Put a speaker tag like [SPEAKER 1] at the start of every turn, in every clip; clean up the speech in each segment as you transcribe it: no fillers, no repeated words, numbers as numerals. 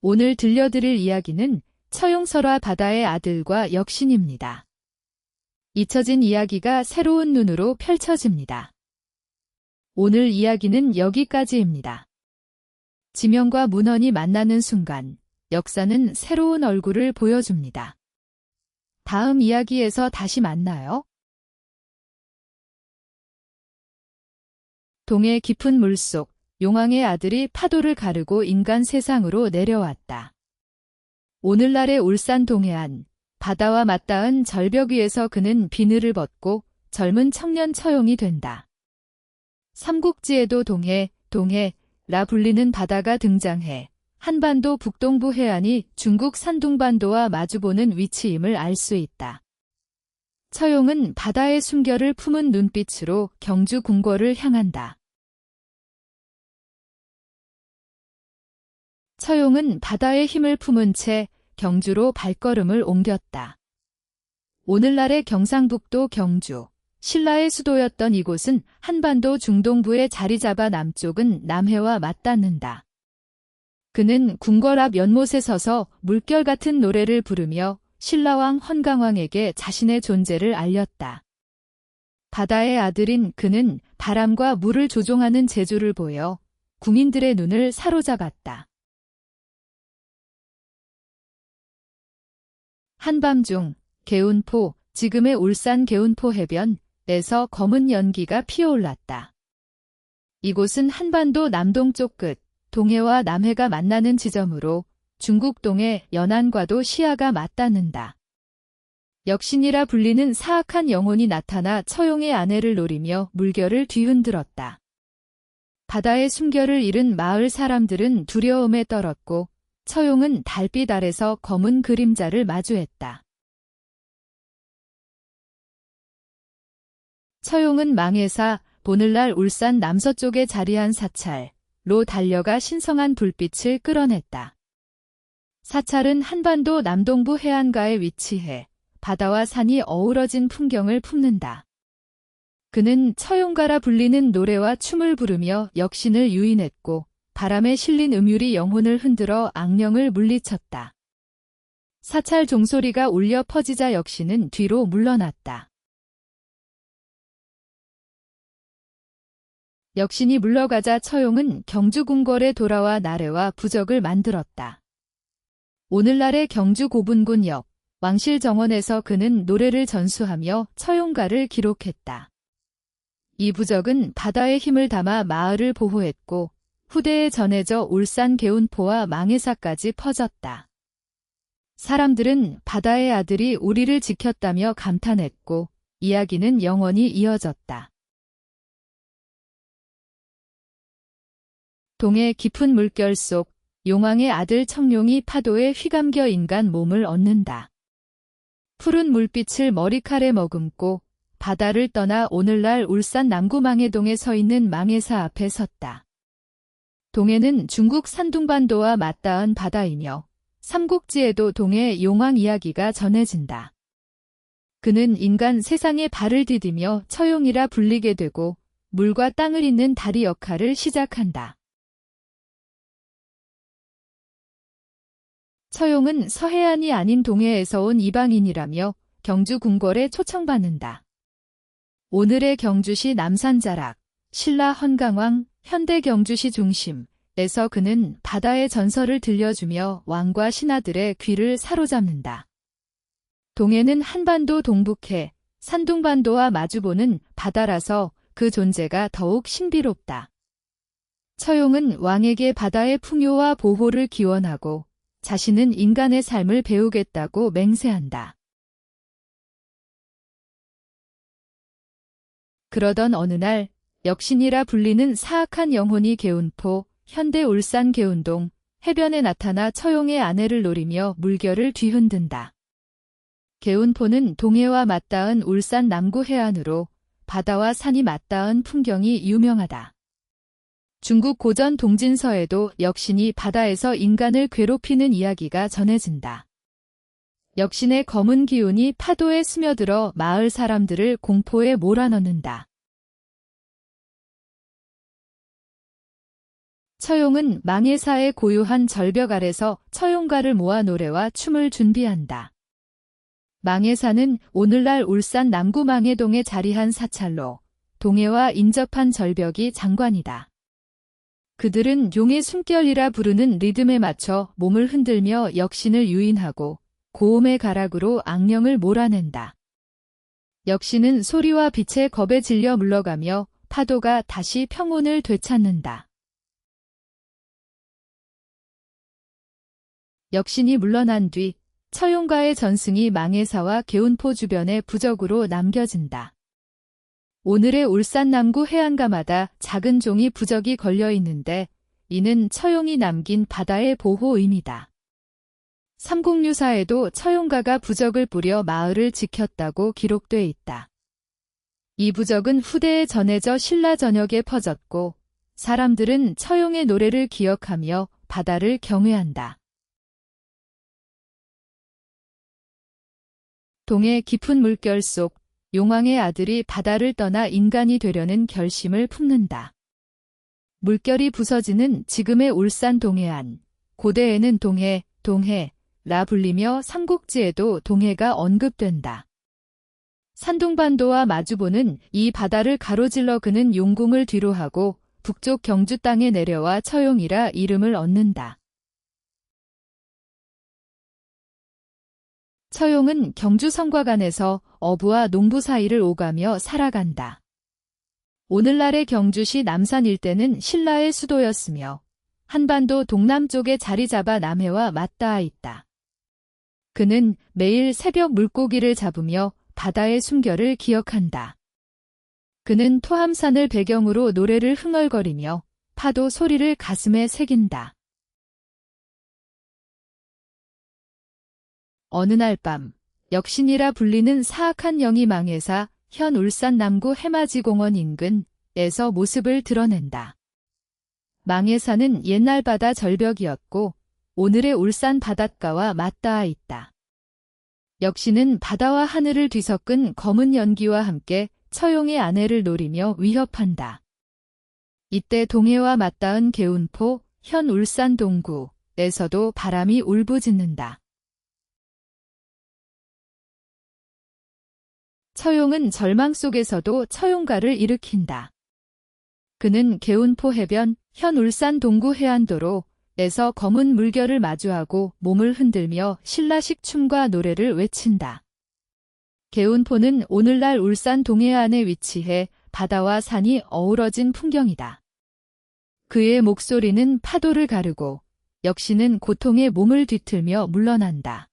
[SPEAKER 1] 오늘 들려드릴 이야기는 처용설화 바다의 아들과 역신입니다. 잊혀진 이야기가 새로운 눈으로 펼쳐집니다. 오늘 이야기는 여기까지입니다. 지명과 문헌이 만나는 순간 역사는 새로운 얼굴을 보여줍니다. 다음 이야기에서 다시 만나요. 동해 깊은 물속 용왕의 아들이 파도를 가르고 인간 세상으로 내려왔다. 오늘날의 울산 동해안, 바다와 맞닿은 절벽 위에서 그는 비늘을 벗고 젊은 청년 처용이 된다. 삼국지에도 동해라 불리는 바다가 등장해 한반도 북동부 해안이 중국 산둥반도와 마주보는 위치임을 알 수 있다. 처용은 바다의 숨결을 품은 눈빛으로 경주 궁궐을 향한다. 처용은 바다의 힘을 품은 채 경주로 발걸음을 옮겼다. 오늘날의 경상북도 경주, 신라의 수도였던 이곳은 한반도 중동부에 자리 잡아 남쪽은 남해와 맞닿는다. 그는 궁궐 앞 연못에 서서 물결 같은 노래를 부르며 신라왕 헌강왕에게 자신의 존재를 알렸다. 바다의 아들인 그는 바람과 물을 조종하는 재주를 보여 국민들의 눈을 사로잡았다. 한밤중 개운포, 지금의 울산 개운포 해변에서 검은 연기가 피어올랐다. 이곳은 한반도 남동쪽 끝, 동해와 남해가 만나는 지점으로 중국 동해 연안과도 시야가 맞닿는다. 역신이라 불리는 사악한 영혼이 나타나 처용의 아내를 노리며 물결을 뒤흔들었다. 바다의 숨결을 잃은 마을 사람들은 두려움에 떨었고 처용은 달빛 아래서 검은 그림자를 마주했다. 처용은 망해사 오늘날 울산 남서쪽에 자리한 사찰로 달려가 신성한 불빛을 끌어냈다. 사찰은 한반도 남동부 해안가에 위치해 바다와 산이 어우러진 풍경을 품는다. 그는 처용가라 불리는 노래와 춤을 부르며 역신을 유인했고 바람에 실린 음율이 영혼을 흔들어 악령을 물리쳤다. 사찰 종소리가 울려 퍼지자 역신은 뒤로 물러났다. 역신이 물러가자 처용은 경주궁궐에 돌아와 나래와 부적을 만들었다. 오늘날의 경주 고분군역, 왕실정원에서 그는 노래를 전수하며 처용가를 기록했다. 이 부적은 바다의 힘을 담아 마을을 보호했고 후대에 전해져 울산 개운포와 망해사까지 퍼졌다. 사람들은 바다의 아들이 우리를 지켰다며 감탄했고 이야기는 영원히 이어졌다. 동해 깊은 물결 속 용왕의 아들 청룡이 파도에 휘감겨 인간 몸을 얻는다. 푸른 물빛을 머리칼에 머금고 바다를 떠나 오늘날 울산 남구 망해동에 서 있는 망해사 앞에 섰다. 동해는 중국 산둥반도와 맞닿은 바다이며 삼국지에도 동해 용왕 이야기가 전해진다. 그는 인간 세상에 발을 디디며 처용이라 불리게 되고 물과 땅을 잇는 다리 역할을 시작한다. 처용은 서해안이 아닌 동해에서 온 이방인이라며 경주 궁궐에 초청받는다. 오늘의 경주시 남산자락, 신라 헌강왕, 현대 경주시 중심에서 그는 바다의 전설을 들려주며 왕과 신하들의 귀를 사로잡는다. 동해는 한반도 동북해, 산둥반도와 마주보는 바다라서 그 존재가 더욱 신비롭다. 처용은 왕에게 바다의 풍요와 보호를 기원하고 자신은 인간의 삶을 배우겠다고 맹세한다. 그러던 어느 날 역신이라 불리는 사악한 영혼이 개운포, 현대 울산 개운동 해변에 나타나 처용의 아내를 노리며 물결을 뒤흔든다. 개운포는 동해와 맞닿은 울산 남구 해안으로 바다와 산이 맞닿은 풍경이 유명하다. 중국 고전 동진서에도 역신이 바다에서 인간을 괴롭히는 이야기가 전해진다. 역신의 검은 기운이 파도에 스며들어 마을 사람들을 공포에 몰아넣는다. 처용은 망해사의 고요한 절벽 아래서 처용가를 모아 노래와 춤을 준비한다. 망해사는 오늘날 울산 남구 망해동에 자리한 사찰로 동해와 인접한 절벽이 장관이다. 그들은 용의 숨결이라 부르는 리듬에 맞춰 몸을 흔들며 역신을 유인하고 고음의 가락으로 악령을 몰아낸다. 역신은 소리와 빛의 겁에 질려 물러가며 파도가 다시 평온을 되찾는다. 역신이 물러난 뒤 처용가의 전승이 망해사와 개운포 주변의 부적으로 남겨진다. 오늘의 울산 남구 해안가마다 작은 종이 부적이 걸려 있는데 이는 처용이 남긴 바다의 보호 의미다. 삼국유사에도 처용가가 부적을 뿌려 마을을 지켰다고 기록돼 있다. 이 부적은 후대에 전해져 신라 전역에 퍼졌고 사람들은 처용의 노래를 기억하며 바다를 경외한다. 동해 깊은 물결 속 용왕의 아들이 바다를 떠나 인간이 되려는 결심을 품는다. 물결이 부서지는 지금의 울산 동해안, 고대에는 동해라 불리며 삼국지에도 동해가 언급된다. 산둥반도와 마주보는 이 바다를 가로질러 그는 용궁을 뒤로하고 북쪽 경주 땅에 내려와 처용이라 이름을 얻는다. 처용은 경주 성곽안에서 어부와 농부 사이를 오가며 살아간다. 오늘날의 경주시 남산 일대는 신라의 수도였으며 한반도 동남쪽에 자리 잡아 남해와 맞닿아 있다. 그는 매일 새벽 물고기를 잡으며 바다의 숨결을 기억한다. 그는 토함산을 배경으로 노래를 흥얼거리며 파도 소리를 가슴에 새긴다. 어느 날 밤, 역신이라 불리는 사악한 영이 망해사 현 울산 남구 해맞이공원 인근에서 모습을 드러낸다. 망해사는 옛날 바다 절벽이었고 오늘의 울산 바닷가와 맞닿아 있다. 역신은 바다와 하늘을 뒤섞은 검은 연기와 함께 처용의 아내를 노리며 위협한다. 이때 동해와 맞닿은 개운포, 현 울산 동구에서도 바람이 울부짖는다. 처용은 절망 속에서도 처용가를 일으킨다. 그는 개운포 해변, 현 울산 동구 해안도로에서 검은 물결을 마주하고 몸을 흔들며 신라식 춤과 노래를 외친다. 개운포는 오늘날 울산 동해안에 위치해 바다와 산이 어우러진 풍경이다. 그의 목소리는 파도를 가르고 역시는 고통에 몸을 뒤틀며 물러난다.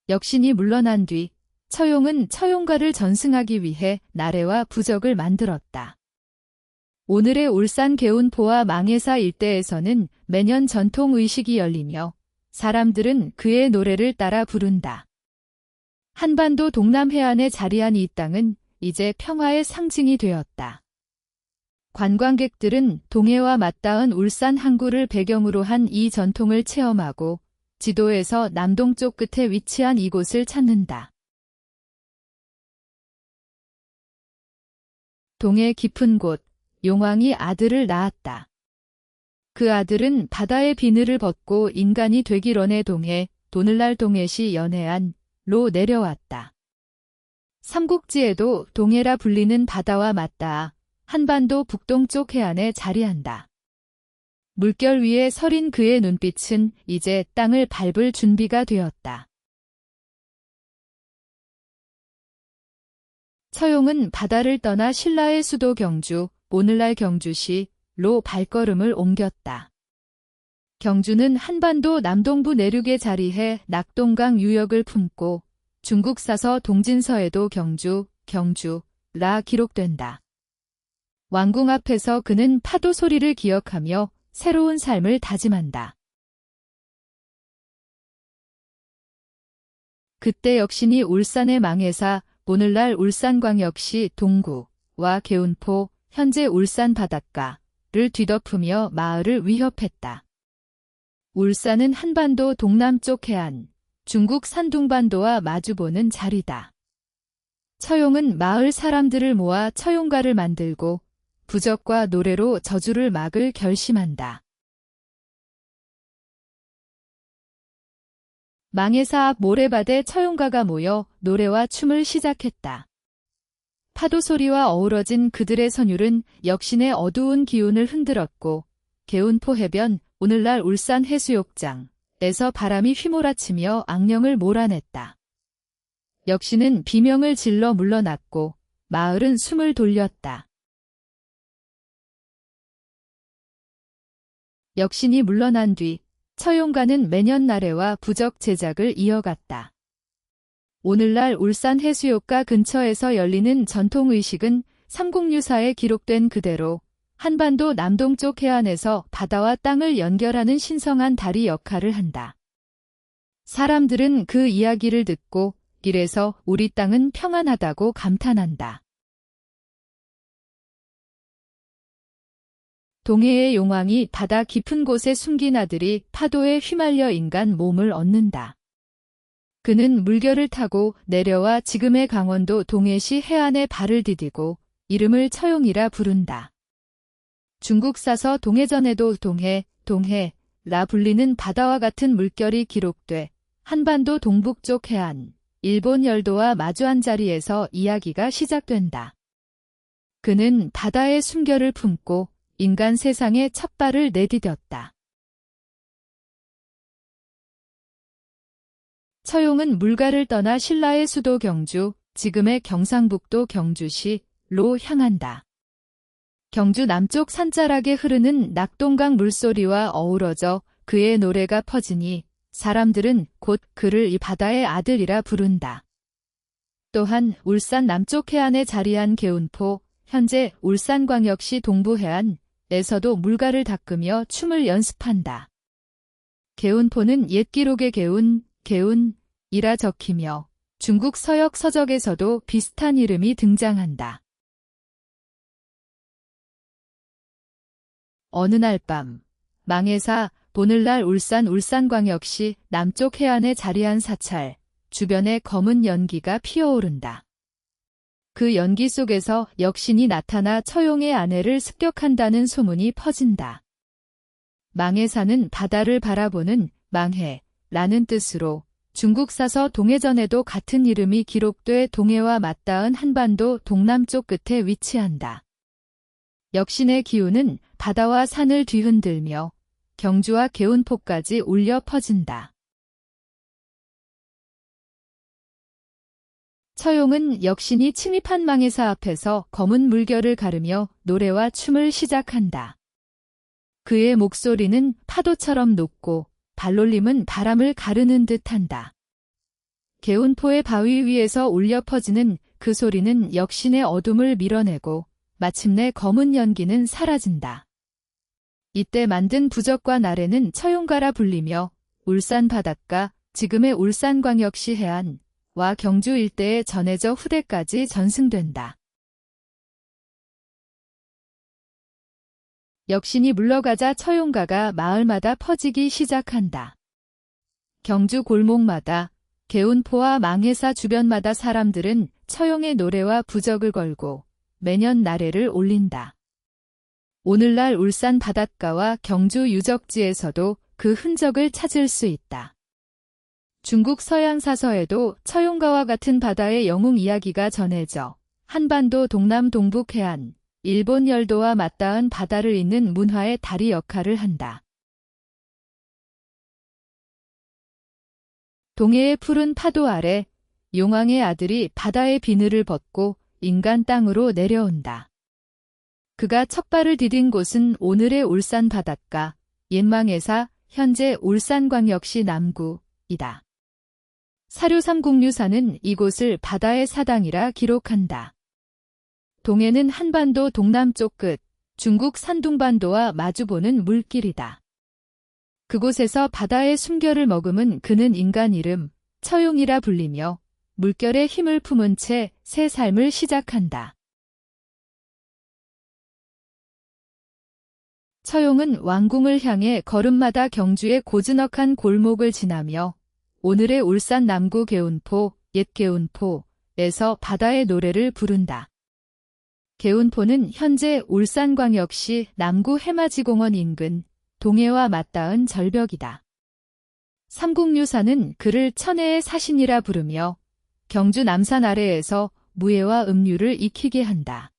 [SPEAKER 1] 역신이 물러난 뒤 처용은 처용가를 전승하기 위해 나래와 부적을 만들었다. 오늘의 울산 개운포와 망해사 일대에서는 매년 전통 의식이 열리며 사람들은 그의 노래를 따라 부른다. 한반도 동남해안에 자리한 이 땅은 이제 평화의 상징이 되었다. 관광객들은 동해와 맞닿은 울산 항구를 배경으로 한 이 전통을 체험하고 지도에서 남동쪽 끝에 위치한 이곳을 찾는다. 동해 깊은 곳, 용왕이 아들을 낳았다. 그 아들은 바다의 비늘을 벗고 인간이 되기 전에 오늘날 동해시 연해안로 내려왔다. 삼국지에도 동해라 불리는 바다와 맞닿아 한반도 북동쪽 해안에 자리한다. 물결 위에 서린 그의 눈빛은 이제 땅을 밟을 준비가 되었다. 처용은 바다를 떠나 신라의 수도 경주, 오늘날 경주시로 발걸음을 옮겼다. 경주는 한반도 남동부 내륙에 자리해 낙동강 유역을 품고 중국 사서 동진서에도 경주라 기록된다. 왕궁 앞에서 그는 파도 소리를 기억하며 새로운 삶을 다짐한다. 그때 역신이 울산의 망해사, 오늘날 울산광역시 동구와 개운포, 현재 울산 바닷가를 뒤덮으며 마을을 위협했다. 울산은 한반도 동남쪽 해안, 중국 산둥반도와 마주보는 자리다. 처용은 마을 사람들을 모아 처용가를 만들고 부적과 노래로 저주를 막을 결심한다. 망해사 앞 모래밭에 처용가가 모여 노래와 춤을 시작했다. 파도 소리와 어우러진 그들의 선율은 역신의 어두운 기운을 흔들었고 개운포 해변 오늘날 울산 해수욕장에서 바람이 휘몰아치며 악령을 몰아냈다. 역신은 비명을 질러 물러났고 마을은 숨을 돌렸다. 역신이 물러난 뒤 처용가는 매년 나래와 부적 제작을 이어갔다. 오늘날 울산 해수욕가 근처에서 열리는 전통의식은 삼국유사에 기록된 그대로 한반도 남동쪽 해안에서 바다와 땅을 연결하는 신성한 다리 역할을 한다. 사람들은 그 이야기를 듣고 이래서 우리 땅은 평안하다고 감탄한다. 동해의 용왕이 바다 깊은 곳에 숨긴 아들이 파도에 휘말려 인간 몸을 얻는다. 그는 물결을 타고 내려와 지금의 강원도 동해시 해안에 발을 디디고 이름을 처용이라 부른다. 중국 사서 동해전에도 동해라 불리는 바다와 같은 물결이 기록돼 한반도 동북쪽 해안, 일본 열도와 마주한 자리에서 이야기가 시작된다. 그는 바다의 숨결을 품고 인간 세상에 첫 발을 내디뎠다. 처용은 물가를 떠나 신라의 수도 경주, 지금의 경상북도 경주시로 향한다. 경주 남쪽 산자락에 흐르는 낙동강 물소리와 어우러져 그의 노래가 퍼지니 사람들은 곧 그를 이 바다의 아들이라 부른다. 또한 울산 남쪽 해안에 자리한 개운포, 현재 울산광역시 동부해안에서도 물가를 닦으며 춤을 연습한다. 개운포는 옛 기록의 개운이라 적히며 중국 서역 서적에서도 비슷한 이름이 등장한다. 어느 날 밤, 망해사 오늘날 울산광역시 남쪽 해안에 자리한 사찰, 주변에 검은 연기가 피어오른다. 그 연기 속에서 역신이 나타나 처용의 아내를 습격한다는 소문이 퍼진다. 망해사는 바다를 바라보는 망해라는 뜻으로 중국 사서 동해전에도 같은 이름이 기록돼 동해와 맞닿은 한반도 동남쪽 끝에 위치한다. 역신의 기운은 바다와 산을 뒤흔들며 경주와 개운포까지 울려 퍼진다. 처용은 역신이 침입한 망해사 앞에서 검은 물결을 가르며 노래와 춤을 시작한다. 그의 목소리는 파도처럼 높고 발놀림은 바람을 가르는 듯한다. 개운포의 바위 위에서 울려 퍼지는 그 소리는 역신의 어둠을 밀어내고 마침내 검은 연기는 사라진다. 이때 만든 부적과 나래는 처용가라 불리며 울산 바닷가, 지금의 울산광역시 해안과 경주 일대에 전해져 후대까지 전승된다. 역신이 물러가자 처용가가 마을마다 퍼지기 시작한다. 경주 골목마다, 개운포와 망해사 주변마다 사람들은 처용의 노래와 부적을 걸고 매년 나래를 올린다. 오늘날 울산 바닷가와 경주 유적지에서도 그 흔적을 찾을 수 있다. 중국 서양 사서에도 처용가와 같은 바다의 영웅 이야기가 전해져 한반도 동남 동북 해안, 일본 열도와 맞닿은 바다를 잇는 문화의 다리 역할을 한다. 동해의 푸른 파도 아래 용왕의 아들이 바다의 비늘을 벗고 인간 땅으로 내려온다. 그가 첫 발을 디딘 곳은 오늘의 울산 바닷가, 옛 망해사, 현재 울산광역시 남구이다. 사료 삼국유사는 이곳을 바다의 사당이라 기록한다. 동해는 한반도 동남쪽 끝, 중국 산둥반도와 마주보는 물길이다. 그곳에서 바다의 숨결을 머금은 그는 인간 이름, 처용이라 불리며 물결의 힘을 품은 채 새 삶을 시작한다. 처용은 왕궁을 향해 걸음마다 경주의 고즈넉한 골목을 지나며 오늘의 울산 남구 개운포, 옛 개운포에서 바다의 노래를 부른다. 개운포는 현재 울산광역시 남구 해맞이공원 인근 동해와 맞닿은 절벽이다. 삼국유사는 그를 천혜의 사신이라 부르며 경주 남산 아래에서 무예와 음유를 익히게 한다.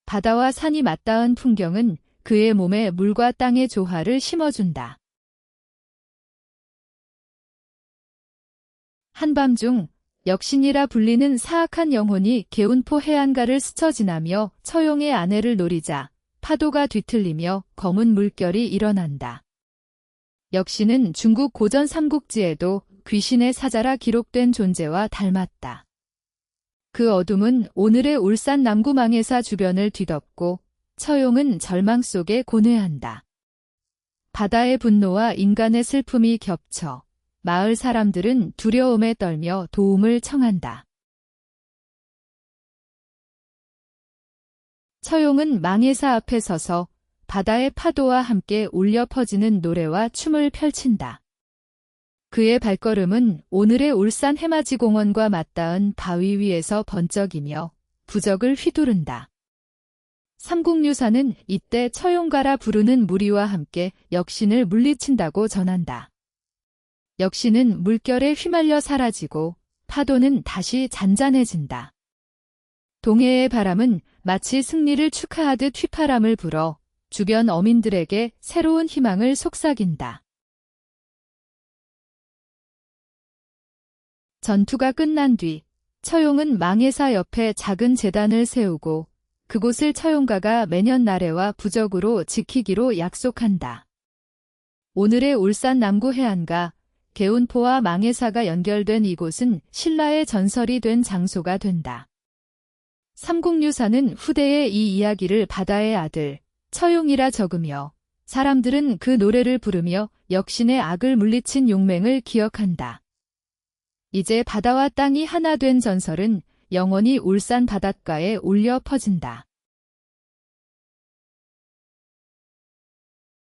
[SPEAKER 1] 바다와 산이 맞닿은 풍경은 그의 몸에 물과 땅의 조화를 심어준다. 한밤중 역신이라 불리는 사악한 영혼이 개운포 해안가를 스쳐 지나며 처용의 아내를 노리자 파도가 뒤틀리며 검은 물결이 일어난다. 역신은 중국 고전 삼국지에도 귀신의 사자라 기록된 존재와 닮았다. 그 어둠은 오늘의 울산 남구 망해사 주변을 뒤덮고 처용은 절망 속에 고뇌한다. 바다의 분노와 인간의 슬픔이 겹쳐 마을 사람들은 두려움에 떨며 도움을 청한다. 처용은 망해사 앞에 서서 바다의 파도와 함께 울려 퍼지는 노래와 춤을 펼친다. 그의 발걸음은 오늘의 울산 해맞이공원과 맞닿은 바위 위에서 번쩍이며 부적을 휘두른다. 삼국유사는 이때 처용가라 부르는 무리와 함께 역신을 물리친다고 전한다. 역신은 물결에 휘말려 사라지고 파도는 다시 잔잔해진다. 동해의 바람은 마치 승리를 축하하듯 휘파람을 불어 주변 어민들에게 새로운 희망을 속삭인다. 전투가 끝난 뒤 처용은 망해사 옆에 작은 제단을 세우고 그곳을 처용가가 매년 나래와 부적으로 지키기로 약속한다. 오늘의 울산 남구 해안가 개운포와 망해사가 연결된 이곳은 신라의 전설이 된 장소가 된다. 삼국유사는 후대에 이 이야기를 바다의 아들 처용이라 적으며 사람들은 그 노래를 부르며 역신의 악을 물리친 용맹을 기억한다. 이제 바다와 땅이 하나 된 전설은 영원히 울산 바닷가에 울려 퍼진다.